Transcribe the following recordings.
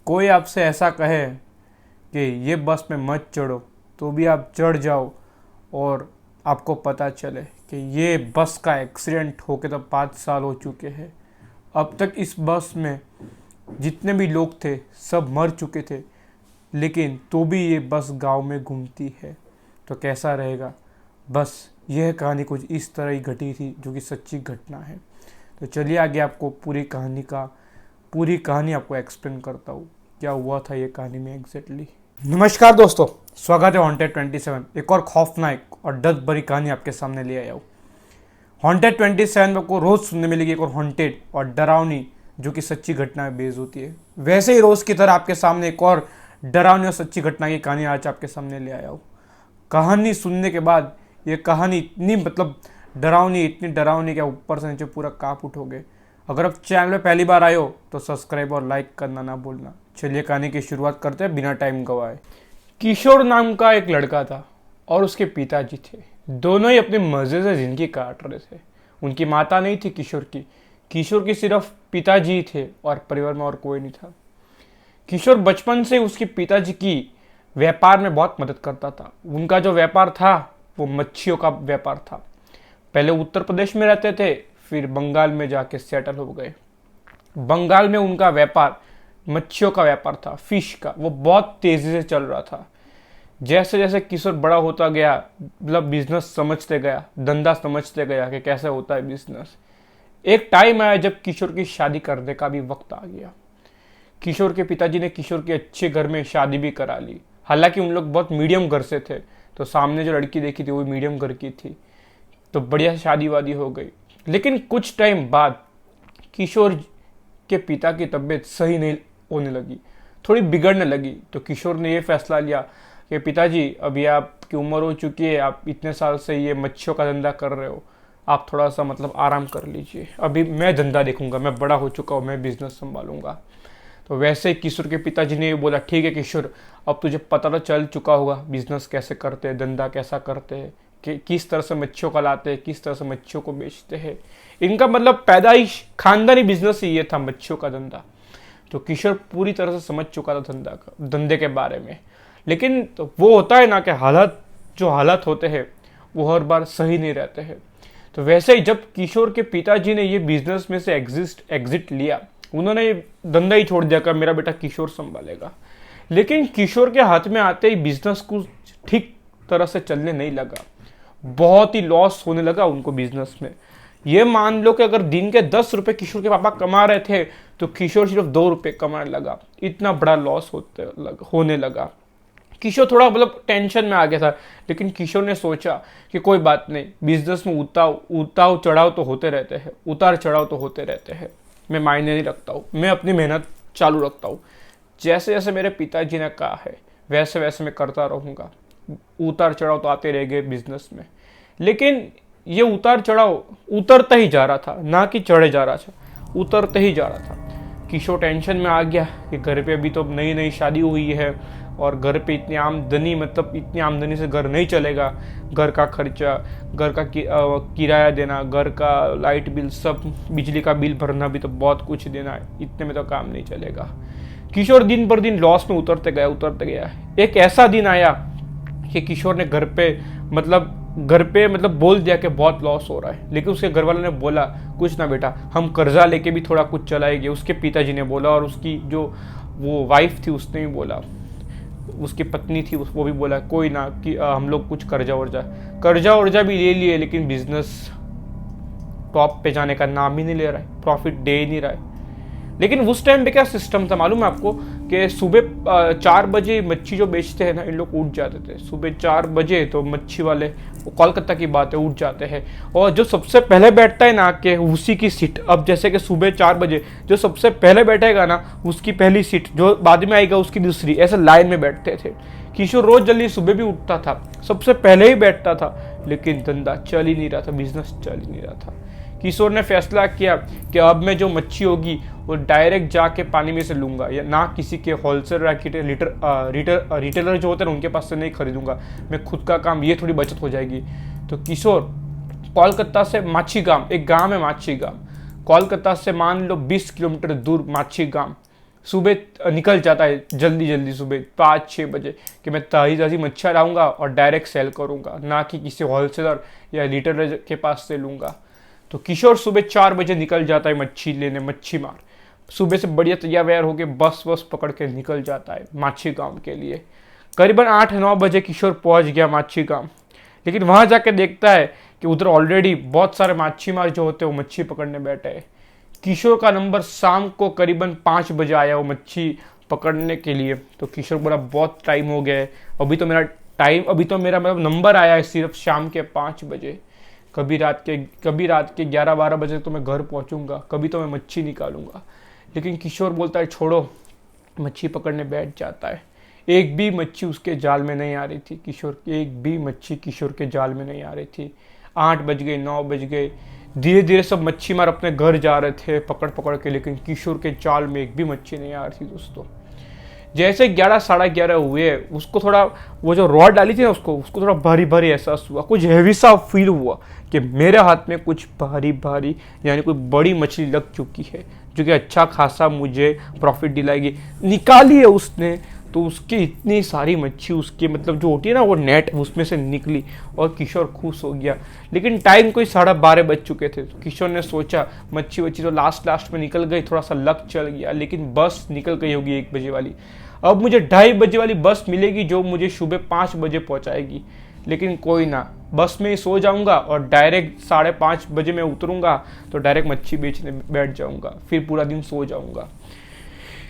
कोई आपसे ऐसा कहे कि ये बस में मत चढ़ो, तो भी आप चढ़ जाओ और आपको पता चले कि ये बस का एक्सीडेंट होके तो 5 साल हो चुके हैं। अब तक इस बस में जितने भी लोग थे सब मर चुके थे, लेकिन तो भी ये बस गांव में घूमती है, तो कैसा रहेगा। बस यह कहानी कुछ इस तरह ही घटी थी, जो कि सच्ची घटना है। तो चलिए आगे आपको पूरी कहानी आपको एक्सप्लेन करता हूँ क्या हुआ था ये कहानी में एग्जैक्टली। नमस्कार दोस्तों, स्वागत है हॉन्टेड 27, एक और खौफनाक और डर भरी कहानी आपके सामने ले आया हूँ। हॉन्टेड 27 में आपको रोज़ सुनने मिलेगी एक और हॉन्टेड और डरावनी, जो कि सच्ची घटना में बेस्ड होती है। वैसे ही रोज़ की तरह आपके सामने एक और डरावनी और सच्ची घटना की कहानी आज आपके सामने ले आया हूँ। कहानी सुनने के बाद ये कहानी इतनी इतनी डरावनी कि ऊपर से नीचे पूरा काँप उठोगे। अगर आप चैनल में पहली बार आए हो तो सब्सक्राइब और लाइक करना ना भूलना। चलिए कहानी की शुरुआत करते हैं बिना टाइम गवाए। किशोर नाम का एक लड़का था और उसके पिताजी थे। दोनों ही अपने मज़े से ज़िंदगी काट रहे थे। उनकी माता नहीं थी किशोर की सिर्फ पिताजी ही थे और परिवार में और कोई नहीं था। किशोर बचपन से उसके पिताजी की व्यापार में बहुत मदद करता था। उनका जो व्यापार था वो मच्छियों का व्यापार था। पहले उत्तर प्रदेश में रहते थे, फिर बंगाल में जाके सेटल हो गए। बंगाल में उनका व्यापार मच्छियों का व्यापार था, फिश का। वो बहुत तेज़ी से चल रहा था। जैसे जैसे किशोर बड़ा होता गया, मतलब बिजनेस समझते गया, धंधा समझते गया कि कैसे होता है बिजनेस। एक टाइम आया जब किशोर की शादी करने का भी वक्त आ गया। किशोर के पिताजी ने किशोर के अच्छे घर में शादी भी करा ली। हालांकि उन लोग बहुत मीडियम घर से थे, तो सामने जो लड़की देखी थी वो मीडियम घर की थी, तो बढ़िया शादी वादी हो गई। लेकिन कुछ टाइम बाद किशोर के पिता की तबीयत सही नहीं होने लगी, थोड़ी बिगड़ने लगी। तो किशोर ने ये फैसला लिया कि पिताजी, अभी आपकी उम्र हो चुकी है, आप इतने साल से ये मच्छियों का धंधा कर रहे हो, आप थोड़ा सा आराम कर लीजिए। अभी मैं धंधा देखूंगा, मैं बड़ा हो चुका हूँ, मैं बिजनेस संभालूंगा। तो वैसे ही किशोर के पिताजी ने बोला, ठीक है किशोर, अब तुझे पता तो चल चुका होगा बिजनेस कैसे करते हैं, धंधा कैसा करते हैं, कि किस तरह से मच्छियों का लाते हैं, किस तरह से मच्छियों को बेचते हैं। इनका पैदाइश खानदानी बिजनेस ही ये था, मच्छियों का धंधा। तो किशोर पूरी तरह से समझ चुका था धंधे के बारे में। लेकिन तो वो होता है ना कि हालात होते हैं वो हर बार सही नहीं रहते हैं। तो वैसे ही जब किशोर के पिताजी ने ये बिजनेस में से एग्जिट लिया, उन्होंने ये धंधा ही छोड़ दिया कि मेरा बेटा किशोर संभालेगा। लेकिन किशोर के हाथ में आते ही बिजनेस कुछ ठीक तरह से चलने नहीं लगा। बहुत ही लॉस होने लगा उनको बिजनेस में। ये मान लो कि अगर दिन के 10 रुपए किशोर के पापा कमा रहे थे, तो किशोर सिर्फ 2 रुपए कमाने लगा। इतना बड़ा लॉस होने लगा। किशोर थोड़ा टेंशन में आ गया था। लेकिन किशोर ने सोचा कि कोई बात नहीं, बिजनेस में उतार चढ़ाव तो होते रहते हैं, मैं मायने नहीं रखता हूँ, मैं अपनी मेहनत चालू रखता हूँ। जैसे जैसे मेरे पिताजी ने कहा है वैसे वैसे मैं करता रहूँगा। उतार चढ़ाव तो आते रहेंगे बिजनेस में, लेकिन ये उतार चढ़ाव उतरता ही जा रहा था, ना कि चढ़े जा रहा था, उतरते ही जा रहा था। किशोर टेंशन में आ गया कि घर पे अभी तो नई नई शादी हुई है और घर पे इतनी आमदनी से घर नहीं चलेगा। घर का खर्चा, घर का किराया देना, घर का लाइट बिल, सब बिजली का बिल भरना भी तो बहुत कुछ देना है, इतने में तो काम नहीं चलेगा। किशोर दिन पर दिन लॉस में उतरते गया। एक ऐसा दिन आया कि किशोर ने घर पे बोल दिया कि बहुत लॉस हो रहा है। लेकिन उसके घर वालों ने बोला, कुछ ना बेटा, हम कर्जा लेके भी थोड़ा कुछ चलाएंगे। उसके पिताजी ने बोला और उसकी जो वो वाइफ थी उसने भी बोला, उसकी पत्नी थी वो भी बोला, कोई ना कि हम लोग कुछ कर्जा वर्जा भी ले लिए, लेकिन बिजनेस टॉप पे जाने का नाम ही नहीं ले रहा है, प्रॉफिट दे ही नहीं रहा है। लेकिन उस टाइम पे क्या सिस्टम था मालूम है आपको, कि सुबह 4 बजे मच्छी जो बेचते हैं ना, इन लोग उठ जाते थे सुबह 4 बजे। तो मच्छी वाले, वो कोलकाता की बात है, उठ जाते हैं। और जो सबसे पहले बैठता है ना, कि उसी की सीट, अब जैसे कि सुबह 4 बजे जो सबसे पहले बैठेगा ना, उसकी पहली सीट, जो बाद में आएगा उसकी दूसरी, ऐसे लाइन में बैठते थे। किशोर रोज जल्दी सुबह भी उठता था, सबसे पहले ही बैठता था, लेकिन धंधा चल ही नहीं रहा था, बिजनेस चल ही नहीं रहा था। किशोर ने फैसला किया कि अब मैं जो मच्छी होगी वो डायरेक्ट जाके पानी में से लूंगा, या ना किसी के होलसेल रिटेलर जो होते हैं उनके पास से नहीं खरीदूंगा, मैं खुद का काम, ये थोड़ी बचत हो जाएगी। तो किशोर कोलकाता से माछीगाम, एक गांव है माछीगाम, कोलकाता से मान लो 20 किलोमीटर दूर माछीगाम, सुबह निकल जाता है जल्दी जल्दी सुबह 5-6 बजे कि मैं ताज़ी ताज़ी मच्छियाँ लाऊंगा और डायरेक्ट सेल करूंगा, ना कि किसी होलसेलर या रिटेलर के पास से लूँगा। तो किशोर सुबह 4 बजे निकल जाता है मच्छी लेने, मच्छी मार। सुबह से बढ़िया तैयार वैयार होकर बस पकड़ के निकल जाता है माछी गांव के लिए। करीबन 8-9 बजे किशोर पहुंच गया माछी गांव, लेकिन वहां जाके देखता है कि उधर ऑलरेडी बहुत सारे माछी मार जो होते हैं वो मच्छी पकड़ने बैठे हैं। किशोर का नंबर शाम को करीबन 5 बजे आया वो मच्छी पकड़ने के लिए। तो किशोर बोला बहुत टाइम हो गया है, अभी तो मेरा मतलब नंबर आया है सिर्फ शाम के 5 बजे। कभी रात के 11-12 बजे तो मैं घर पहुंचूंगा, कभी तो मैं मच्छी निकालूंगा। लेकिन किशोर बोलता है छोड़ो, मच्छी पकड़ने बैठ जाता है। एक भी मच्छी उसके जाल में नहीं आ रही थी, एक भी मच्छी किशोर के जाल में नहीं आ रही थी। 8 बज गए, 9 बज गए, धीरे धीरे सब मच्छी मार अपने घर जा रहे थे पकड़ के, लेकिन किशोर के जाल में एक भी मच्छी नहीं आ रही थी दोस्तों। जैसे 11-11:30 हुए, उसको थोड़ा वो जो रॉड डाली थी ना उसको थोड़ा भारी भारी एहसास हुआ, कुछ हैवी सा फील हुआ कि मेरे हाथ में कुछ भारी भारी यानी कोई बड़ी मछली लग चुकी है, जो कि अच्छा खासा मुझे प्रॉफिट दिलाएगी। निकाली है उसने, तो उसकी इतनी सारी मच्छी उसके मतलब जो होती है ना वो नेट, उसमें से निकली और किशोर खुश हो गया। लेकिन टाइम कोई 12:30 बज चुके थे। तो किशोर ने सोचा मच्छी वच्छी तो लास्ट में निकल गई, थोड़ा सा लक चल गया, लेकिन बस निकल गई होगी 1 बजे वाली। अब मुझे 2:30 बजे वाली बस मिलेगी जो मुझे सुबह 5 बजे पहुंचाएगी। लेकिन कोई ना, बस में ही सो जाऊंगा और डायरेक्ट 5:30 बजे मैं उतरूंगा तो डायरेक्ट मच्छी बेचने बैठ जाऊंगा, फिर पूरा दिन सो जाऊंगा।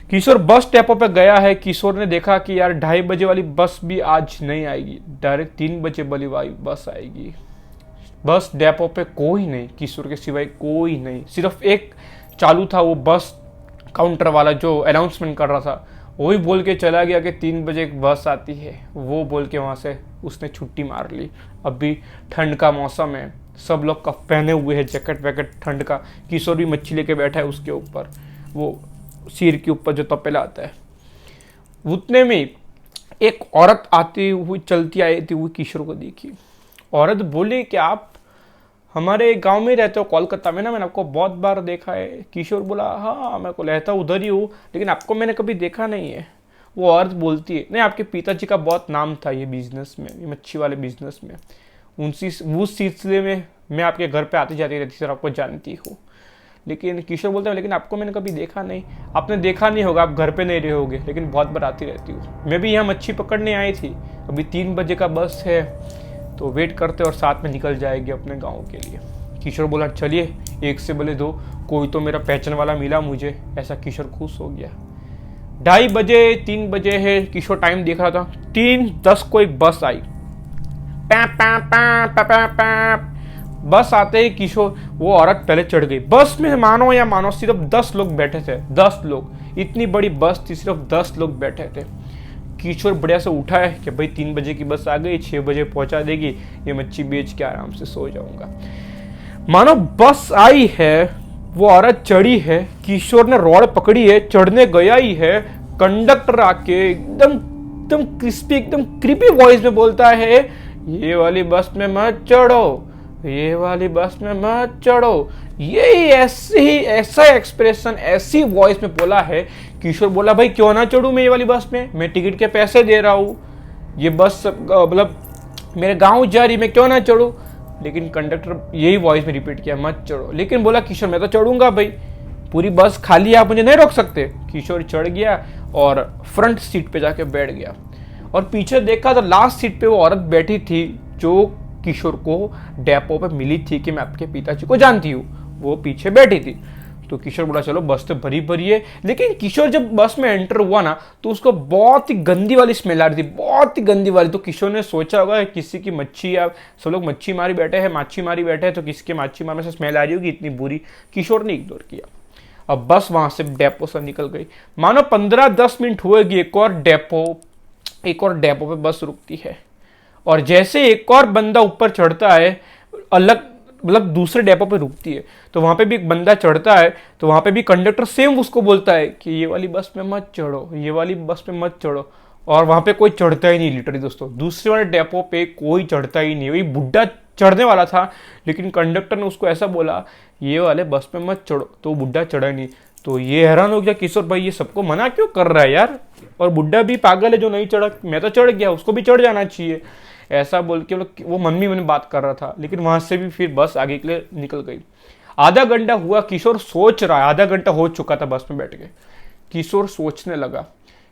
किशोर बस डेपो पे गया है। किशोर ने देखा कि यार 2:30 बजे वाली बस भी आज नहीं आएगी, डायरेक्ट 3 बजे वाली बस आएगी। बस डेपो पे कोई नहीं, किशोर के सिवाय कोई नहीं, सिर्फ एक चालू था वो बस काउंटर वाला जो अनाउंसमेंट कर रहा था, वही बोल के चला गया कि 3 बजे एक बस आती है। वो बोल के वहाँ से उसने छुट्टी मार ली। अभी ठंड का मौसम है, सब लोग कफ पहने हुए हैं, जैकेट वैकेट ठंड का। किशोर भी मच्छी लेके बैठा है उसके ऊपर, वो सिर के ऊपर जो तपेला आता है। उतने में एक औरत आती हुई चलती आई थी, वो किशोर को देखी। औरत बोली कि आप हमारे गांव में रहते हो कोलकाता में ना, मैंने आपको बहुत बार देखा है। किशोर बोला हाँ मैं को रहता उधर ही हूँ, लेकिन आपको मैंने कभी देखा नहीं है। वो औरत बोलती है नहीं, आपके पिताजी का बहुत नाम था ये बिजनेस में, ये मच्छी वाले बिजनेस में, उस सिलसिले में मैं आपके घर पे आती जाती रहती थी और आपको जानती हूँ। लेकिन किशोर बोलते हैं लेकिन आपको मैंने कभी देखा नहीं। आपने देखा नहीं होगा, आप घर पे नहीं रहे होगे, लेकिन बहुत बार आती रहती हूँ। मैं भी यहाँ मच्छी पकड़ने आई थी, अभी 3 बजे का बस है, तो वेट करते और साथ में निकल जाएगी अपने गाँव के लिए। किशोर बोला चलिए 1 से बोले 2, कोई तो मेरा पहचान वाला मिला मुझे, ऐसा किशोर खुश हो गया। 2:30 बजे 3 बजे है, किशोर टाइम देख रहा था, 3:10 को एक बस आई। बस आते ही किशोर, वो औरत पहले चढ़ गई। बस में मानो या मानो सिर्फ 10 लोग बैठे थे, 10 लोग, इतनी बड़ी बस थी, सिर्फ 10 लोग बैठे थे। किशोर बढ़िया से उठा है कि भाई 3 बजे की बस आ गई, 6 बजे पहुंचा देगी, ये मच्छी बेच के आराम से सो जाऊंगा। मानो बस आई है, वो औरत चढ़ी है, किशोर ने रॉड पकड़ी है, चढ़ने गया ही है, कंडक्टर आके एकदम क्रिस्पी, एकदम क्रीपी वॉइस में बोलता है ये वाली बस में मत चढ़ो, ये वाली बस में मत चढ़ो। यही ऐसा एक्सप्रेशन, ऐसी वॉइस में बोला है। किशोर बोला भाई क्यों ना चढ़ूं मैं ये वाली बस में, मैं टिकट के पैसे दे रहा हूँ, ये बस मतलब मेरे गांव जा रही, मैं क्यों ना चढ़ूं। लेकिन कंडक्टर यही वॉइस में रिपीट किया मत चढ़ो। लेकिन बोला किशोर मैं तो चढ़ूंगा भाई, पूरी बस खाली है, आप मुझे नहीं रोक सकते। किशोर चढ़ गया और फ्रंट सीट पे जाके बैठ गया, और पीछे देखा तो लास्ट सीट पे वो औरत बैठी थी जो किशोर को डेपो पे मिली थी कि मैं आपके पिताजी को जानती हूँ, वो पीछे बैठी थी। तो किशोर बोला चलो बस तो भरी भरी है। लेकिन किशोर जब बस में एंटर हुआ ना, तो उसको बहुत ही गंदी वाली स्मेल आ रही थी, बहुत ही गंदी वाली। तो किशोर ने सोचा होगा किसी की मच्छी, या सब लोग मच्छी मारी बैठे हैं, तो किसी के मच्छी मारने से स्मेल आ रही होगी इतनी बुरी। किशोर ने इग्नोर किया। अब बस वहां से डेपो से निकल गई। मानो 15-10 मिनट हुएगी, एक और डेपो पे बस रुकती है, और जैसे एक और बंदा ऊपर चढ़ता है, अलग मतलब दूसरे डेपो पे रुकती है, तो वहां पे भी एक बंदा चढ़ता है, तो वहां पे भी कंडक्टर सेम उसको बोलता है कि ये वाली बस में मत चढ़ो, ये वाली बस में मत चढ़ो। और वहां पे कोई चढ़ता ही नहीं, लिटरली दोस्तों, दूसरे वाले डेपो पे कोई चढ़ता ही नहीं। वही बुढ़ा चढ़ने वाला था, लेकिन कंडक्टर ने उसको ऐसा बोला ये वाले बस में मत चढ़ो, तो बुढ़ा चढ़ा नहीं। तो ये हैरान हो गया किशोर भाई ये सबको मना क्यों कर रहा है यार, और बुड्ढा भी पागल है जो नहीं चढ़ा, मैं तो चढ़ गया, उसको भी चढ़ जाना चाहिए, ऐसा बोल के वो मन में बात कर रहा था। लेकिन वहां से भी फिर बस आगे के लिए निकल गई। आधा घंटा हुआ, किशोर सोच रहा है, आधा घंटा हो चुका था बस में बैठ के। किशोर सोचने लगा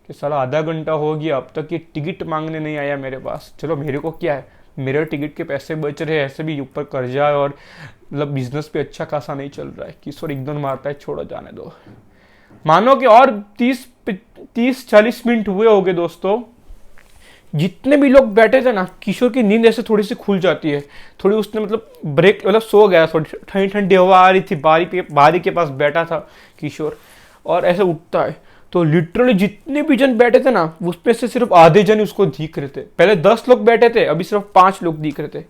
कि साला आधा घंटा हो गया, अब तक ये टिकट मांगने नहीं आया मेरे पास। चलो मेरे को क्या है, मेरे टिकट के पैसे बच रहे हैं, ऐसे भी ऊपर कर्जा है और मतलब बिजनेस पे अच्छा खासा नहीं चल रहा है। किशोर एकदम मारता है छोड़ो जाने दो। मानो कि और 30-40 मिनट हुए होंगे दोस्तों, जितने भी लोग बैठे थे ना, किशोर की नींद ऐसे थोड़ी सी खुल जाती है, थोड़ी उसने मतलब ब्रेक, मतलब सो गया, थोड़ी ठंडी ठंडी हवा आ रही थी, बारी के पास बैठा था किशोर, और ऐसे उठता है तो लिटरली जितने भी जन बैठे थे ना उसमें से सिर्फ आधे जन उसको दिख रहे थे। पहले 10 लोग बैठे थे, अभी सिर्फ 5 लोग दिख रहे थे।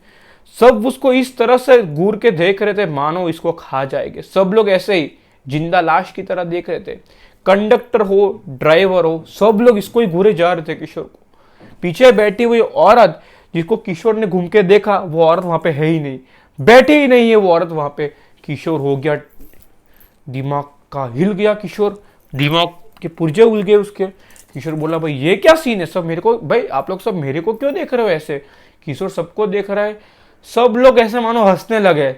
सब उसको इस तरह से घूर के देख रहे थे मानो इसको खा जाएंगे। सब लोग ऐसे ही जिंदा लाश की तरह देख रहे थे, कंडक्टर हो ड्राइवर हो, सब लोग इसको ही घूरे जा रहे थे किशोर को। पीछे बैठी हुई औरत जिसको किशोर ने घूम के देखा, वो औरत वहां पे है ही नहीं, बैठी ही नहीं है वो औरत वहां पे। किशोर हो गया, दिमाग का हिल गया, किशोर दिमाग के पुर्जे उल गए उसके। किशोर बोला भाई ये क्या सीन है, सब मेरे को, भाई आप लोग सब मेरे को क्यों देख रहे हो ऐसे। किशोर सबको देख रहा है, सब लोग ऐसे मानो हंसने लगे,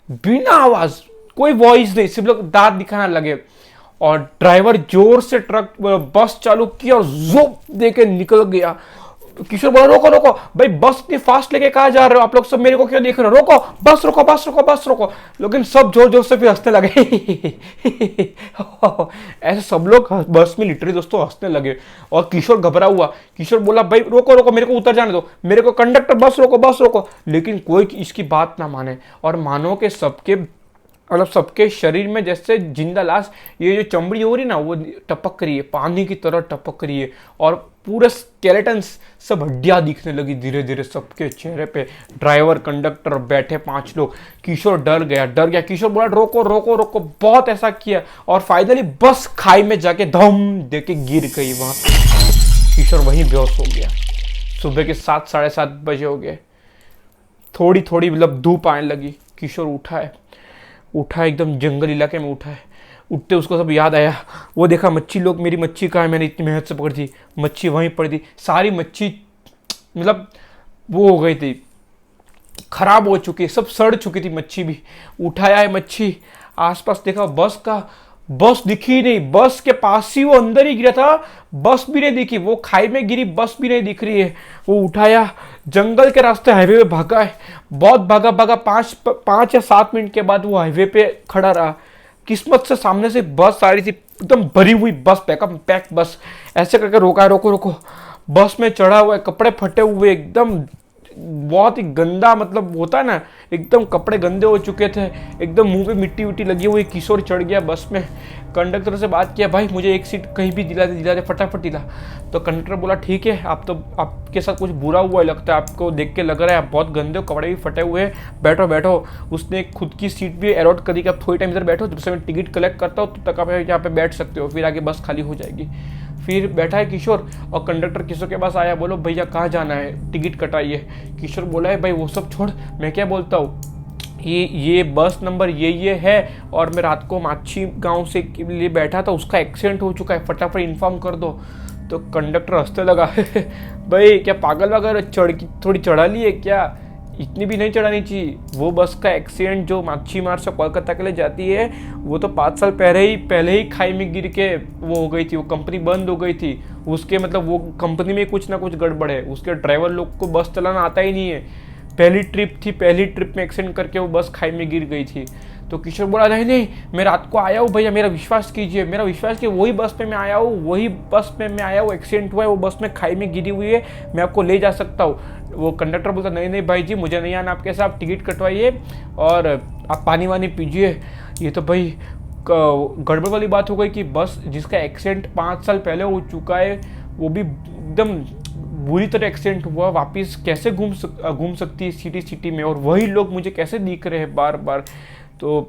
बिना आवाज, कोई वॉइस नहीं, सिर्फ लोग दांत दिखाने लगे। और ड्राइवर जोर से ट्रक बस चालू किया और जोप देके निकल गया। किशोर बोला रोको रोको भाई, बस इतनी फास्ट लेके कहा जा रहे हो आप लोग, सब मेरे को क्यों देख रहे हो, रोको बस रोको बस रोको बस रोको। लेकिन सब जोर जोर से फिर हंसने लगे ऐसे सब लोग बस में लिटरली दोस्तों हंसने लगे। और किशोर घबरा हुआ, किशोर बोला भाई रोको रोको, मेरे को उतर जाने दो, मेरे को कंडक्टर बस रोको बस रोको। लेकिन कोई इसकी बात ना माने, और मानो के सबके मतलब सबके शरीर में जैसे जिंदा लाश, ये जो चमड़ी हो रही ना वो टपक रही है, पानी की तरह टपक रही है, और पूरे स्केलेटन सब हड्डियां दिखने लगी धीरे धीरे सबके चेहरे पे। ड्राइवर कंडक्टर बैठे 5 लोग। किशोर डर गया। किशोर बोला रोको रोको रोको, बहुत ऐसा किया, और फाइनली बस खाई में जाके धम देके गिर गई वहां। किशोर वहीं बेहोश हो गया। सुबह के 7 साढ़े 7 बजे हो गए, थोड़ी थोड़ी मतलब धूप आने लगी। किशोर उठा एकदम जंगल इलाके में उठा है। उठते उसको सब याद आया, वो देखा मच्छी लोग, मेरी मच्छी कहाँ है, मैंने इतनी मेहनत से पकड़ी थी, मच्छी वहीं पड़ी थी, सारी मच्छी मतलब वो हो गई थी, खराब हो चुकी है, सब सड़ चुकी थी मच्छी भी। उठाया है मच्छी, आसपास देखा बस दिखी नहीं, बस के पास ही वो अंदर ही गिरा था, बस भी नहीं दिखी, वो खाई में गिरी, बस भी नहीं दिख रही है। वो उठाया, जंगल के रास्ते हाईवे पे भागा है, बहुत भागा 5 या 7 मिनट के बाद वो हाईवे पे खड़ा रहा। किस्मत से सामने से बस आ रही थी, एकदम भरी हुई बस, पैक बस। ऐसे करके रोका है, रोको। बस में चढ़ा हुआ है, कपड़े फटे हुए एकदम, बहुत ही गंदा, मतलब होता है ना एकदम कपड़े गंदे हो चुके थे, एकदम मुंह पे मिट्टी विट्टी लगी हुई। किशोर चढ़ गया बस में, कंडक्टर से बात किया, भाई मुझे एक सीट कहीं भी दिला दे फटाफट दिला। तो कंडक्टर बोला ठीक है, आप तो आपके साथ कुछ बुरा हुआ है लगता है, आपको देख के लग रहा है आप बहुत गंदे हो, कपड़े भी फटे हुए हैं, बैठो। उसने खुद की सीट भी अलॉट करी कि आप थोड़ी टाइम इधर बैठो, जब से मैं टिकट कलेक्ट करता हूँ तब तक आप यहाँ पे बैठ सकते हो, फिर आगे बस खाली हो जाएगी। फिर बैठा है किशोर, और कंडक्टर किशोर के पास आया, बोलो भैया कहाँ जाना है, टिकट कटाइए। किशोर बोला है भाई वो सब छोड़, मैं क्या बोलता हूँ, ये बस नंबर ये है, और मैं रात को माछी गांव से लिए बैठा था, उसका एक्सीडेंट हो चुका है, फटाफट इन्फॉर्म कर दो। तो कंडक्टर हंसने लगा भाई क्या पागल वगैरह थोड़ी चढ़ा ली है क्या, इतनी भी नहीं चढ़ानी चाहिए। वो बस का एक्सीडेंट जो माछीमार से कोलकाता के लिए जाती है, वो तो 5 साल पहले ही खाई में गिर के वो हो गई थी, वो कंपनी बंद हो गई थी। उसके मतलब वो कंपनी में कुछ ना कुछ गड़बड़ है, उसके ड्राइवर लोग को बस चलाना आता ही नहीं है। पहली ट्रिप में एक्सीडेंट करके वो बस खाई में गिर गई थी। तो किशोर बोला नहीं मैं रात को आया हूँ भैया, मेरा विश्वास कीजिए, वही बस में मैं आया हूँ, एक्सीडेंट हुआ है, वो बस में खाई में गिरी हुई है, मैं आपको ले जा सकता हूँ। वो कंडक्टर बोलता नहीं भाई जी, मुझे नहीं आना आपके साथ, टिकट कटवाइए और आप पानी वानी पीजिए। ये तो भाई गड़बड़ वाली बात हो गई कि बस जिसका एक्सीडेंट 5 साल पहले हो चुका है, वो भी एकदम बुरी तरह एक्सीडेंट हुआ, वापस कैसे घूम सकती है सिटी में, और वही लोग मुझे कैसे दिख रहे हैं बार बार। तो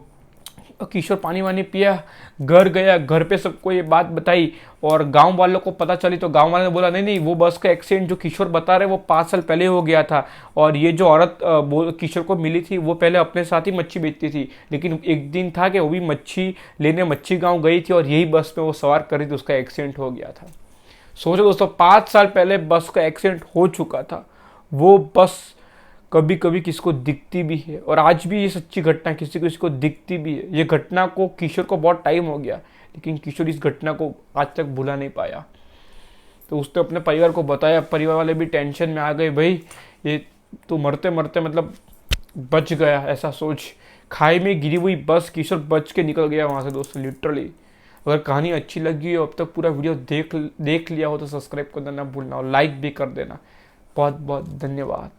किशोर पानी वानी पिया, घर गया, घर पे सबको ये बात बताई और गांव वालों को पता चली तो गांव वालों ने बोला नहीं नहीं, वो बस का एक्सीडेंट जो किशोर बता रहे वो 5 साल पहले हो गया था, और ये जो औरत किशोर को मिली थी वो पहले अपने साथ ही मच्छी बेचती थी, लेकिन एक दिन था कि वो भी मच्छी लेने मच्छी गाँव गई थी और यही बस में वो सवार कर रही थी, उसका एक्सीडेंट हो गया था। सोचो दोस्तों, 5 साल पहले बस का एक्सीडेंट हो चुका था। वो बस कभी कभी किसको दिखती भी है, और आज भी ये सच्ची घटना किसी किसी को दिखती भी है। ये घटना को किशोर को बहुत टाइम हो गया, लेकिन किशोर इस घटना को आज तक भुला नहीं पाया। तो उसने अपने परिवार को बताया, परिवार वाले भी टेंशन में आ गए, भाई ये तो मरते मरते मतलब बच गया, ऐसा सोच। खाई में गिरी हुई बस, किशोर बच के निकल गया वहाँ से दोस्तों, लिटरली। अगर कहानी अच्छी लगी हो, अब तक पूरा वीडियो देख लिया हो तो सब्सक्राइब कर देना भूलना, और लाइक भी कर देना। बहुत बहुत धन्यवाद।